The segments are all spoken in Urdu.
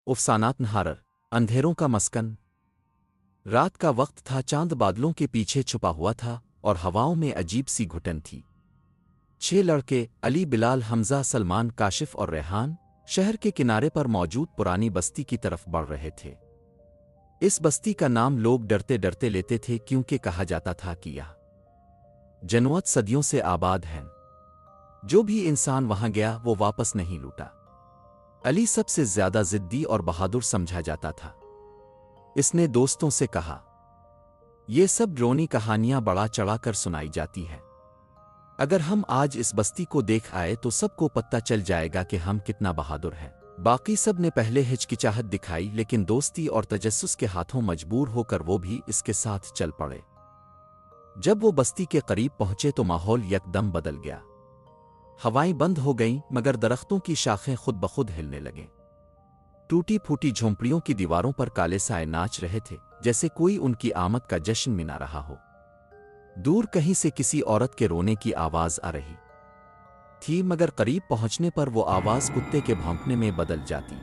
افسانات نہارر اندھیروں کا مسکن۔ رات کا وقت تھا، چاند بادلوں کے پیچھے چھپا ہوا تھا اور ہواؤں میں عجیب سی گھٹن تھی۔ 6 لڑکے علی، بلال، حمزہ، سلمان، کاشف اور ریحان شہر کے کنارے پر موجود پرانی بستی کی طرف بڑھ رہے تھے۔ اس بستی کا نام لوگ ڈرتے ڈرتے لیتے تھے، کیونکہ کہا جاتا تھا کہ یہ جنوت صدیوں سے آباد ہے۔ جو بھی انسان وہاں گیا وہ واپس نہیں لوٹا۔ علی سب سے زیادہ ضدی اور بہادر سمجھا جاتا تھا۔ اس نے دوستوں سے کہا، یہ سب ڈرونی کہانیاں بڑا چڑھا کر سنائی جاتی ہے۔ اگر ہم آج اس بستی کو دیکھ آئے تو سب کو پتہ چل جائے گا کہ ہم کتنا بہادر ہیں۔ باقی سب نے پہلے ہچکچاہٹ دکھائی، لیکن دوستی اور تجسس کے ہاتھوں مجبور ہو کر وہ بھی اس کے ساتھ چل پڑے۔ جب وہ بستی کے قریب پہنچے تو ماحول یکدم بدل گیا۔ ہوائیں بند ہو گئیں، مگر درختوں کی شاخیں خود بخود ہلنے لگیں۔ ٹوٹی پھوٹی جھونپڑیوں کی دیواروں پر کالے سائے ناچ رہے تھے، جیسے کوئی ان کی آمد کا جشن منا رہا ہو۔ دور کہیں سے کسی عورت کے رونے کی آواز آ رہی تھی، مگر قریب پہنچنے پر وہ آواز کتے کے بھونکنے میں بدل جاتی۔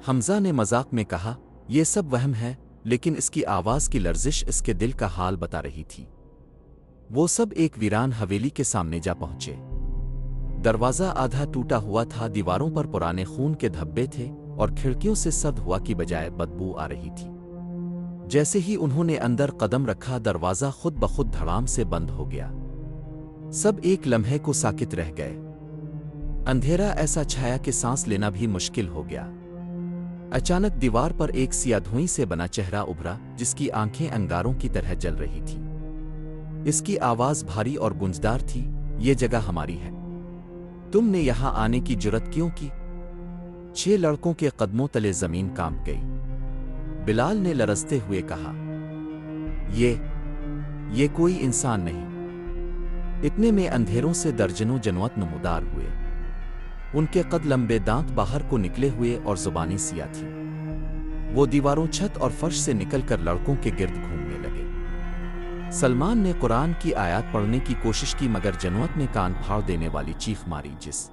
حمزہ نے مذاق میں کہا، یہ سب وہم ہے، لیکن اس کی آواز کی لرزش اس کے دل کا حال بتا رہی تھی۔ وہ سب ایک ویران حویلی کے سامنے جا پہنچے۔ دروازہ آدھا ٹوٹا ہوا تھا، دیواروں پر پرانے خون کے دھبے تھے اور کھڑکیوں سے سرد ہوا کی بجائے بدبو آ رہی تھی۔ جیسے ہی انہوں نے اندر قدم رکھا، دروازہ خود بخود دھڑام سے بند ہو گیا۔ سب ایک لمحے کو ساکت رہ گئے۔ اندھیرا ایسا چھایا کہ سانس لینا بھی مشکل ہو گیا۔ اچانک دیوار پر ایک سیاہ دھوئیں سے بنا چہرہ ابھرا، جس کی آنکھیں انگاروں کی طرح جل رہی تھیں۔ اس کی آواز بھاری اور گونجدار تھی، یہ جگہ ہماری ہے، تم نے یہاں آنے کی جرت کیوں کی؟ 6 لڑکوں کے قدموں تلے زمین کانپ گئی۔ بلال نے لرزتے ہوئے کہا، یہ کوئی انسان نہیں۔ اتنے میں اندھیروں سے درجنوں جنوت نمودار ہوئے۔ ان کے قد لمبے، دانت باہر کو نکلے ہوئے اور زبانیں سیاہ تھیں۔ وہ دیواروں، چھت اور فرش سے نکل کر لڑکوں کے گرد گھومنے لگے۔ سلمان نے قرآن کی آیات پڑھنے کی کوشش کی، مگر جنوت نے کان پھاڑ دینے والی چیخ ماری، جس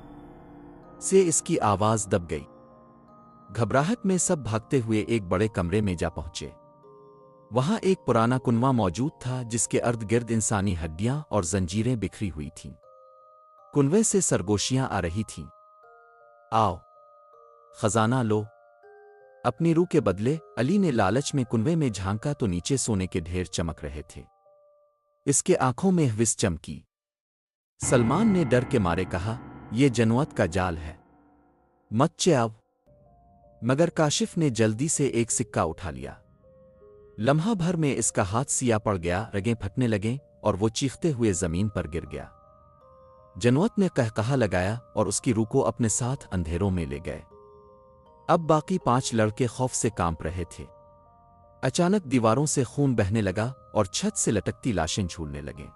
سے اس کی آواز دب گئی۔ گھبراہٹ میں سب بھاگتے ہوئے ایک بڑے کمرے میں جا پہنچے۔ وہاں ایک پرانا کنواں موجود تھا، جس کے ارد گرد انسانی ہڈیاں اور زنجیریں بکھری ہوئی تھیں۔ کنویں سے سرگوشیاں آ رہی تھیں۔ آؤ، خزانہ لو اپنی روح کے بدلے۔ علی نے لالچ میں کنویں میں جھانکا تو نیچے سونے کے ڈھیر چمک رہے تھے۔ اس کے آنکھوں میں ہوس چمکی۔ سلمان نے ڈر کے مارے کہا، یہ جنوت کا جال ہے، مت چاؤ۔ مگر کاشف نے جلدی سے ایک سکہ اٹھا لیا۔ لمحہ بھر میں اس کا ہاتھ سیاہ پڑ گیا، رگیں پھٹنے لگیں اور وہ چیختے ہوئے زمین پر گر گیا۔ جنوت نے قہقہا لگایا اور اس کی روح کو اپنے ساتھ اندھیروں میں لے گئے۔ اب باقی 5 لڑکے خوف سے کانپ رہے تھے۔ اچانک دیواروں سے خون بہنے لگا اور چھت سے لٹکتی لاشیں جھولنے لگیں۔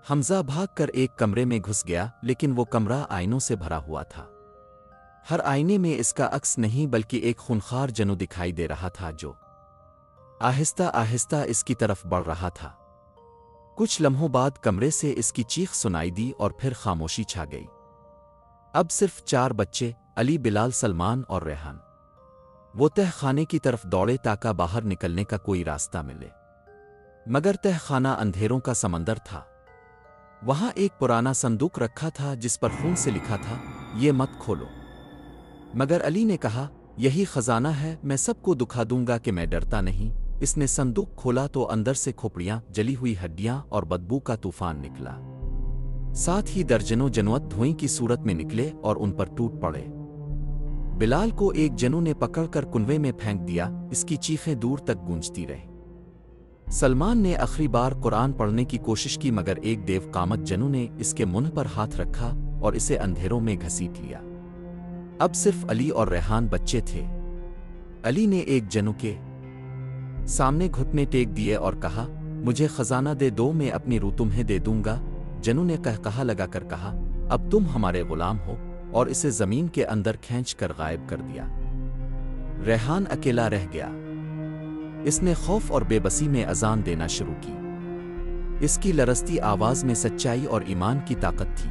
حمزہ بھاگ کر ایک کمرے میں گھس گیا، لیکن وہ کمرہ آئینوں سے بھرا ہوا تھا۔ ہر آئینے میں اس کا عکس نہیں، بلکہ ایک خونخوار جنو دکھائی دے رہا تھا، جو آہستہ آہستہ اس کی طرف بڑھ رہا تھا۔ کچھ لمحوں بعد کمرے سے اس کی چیخ سنائی دی اور پھر خاموشی چھا گئی۔ اب صرف 4 بچے، علی، بلال، سلمان اور ریحان، وہ تہ خانے کی طرف دوڑے تاکہ باہر نکلنے کا کوئی راستہ ملے۔ مگر تہ خانہ اندھیروں کا سمندر تھا۔ وہاں ایک پرانا صندوق رکھا تھا، جس پر خون سے لکھا تھا، یہ مت کھولو۔ مگر علی نے کہا، یہی خزانہ ہے، میں سب کو دکھا دوں گا کہ میں ڈرتا نہیں۔ اس نے صندوق کھولا تو اندر سے کھوپڑیاں، جلی ہوئی ہڈیاں اور بدبو کا طوفان نکلا۔ ساتھ ہی درجنوں جنوت دھوئیں کی صورت میں نکلے اور ان پر ٹوٹ پڑے۔ بلال کو ایک جنو نے پکڑ کر کنویں میں پھینک دیا، اس کی چیخیں دور تک گونجتی رہیں۔ سلمان نے آخری بار قرآن پڑھنے کی کوشش کی، مگر ایک دیو قامت جنو نے اس کے منہ پر ہاتھ رکھا اور اسے اندھیروں میں گھسیٹ لیا۔ اب صرف علی اور ریحان بچے تھے۔ علی نے ایک جنو کے سامنے گھٹنے ٹیک دیے اور کہا، مجھے خزانہ دے دو، میں اپنی روح تمہیں دے دوں گا۔ جنو نے قہقہا لگا کر کہا، اب تم ہمارے غلام ہو، اور اسے زمین کے اندر کھینچ کر غائب کر دیا۔ ریحان اکیلا رہ گیا۔ اس نے خوف اور بے بسی میں اذان دینا شروع کی۔ اس کی لرزتی آواز میں سچائی اور ایمان کی طاقت تھی۔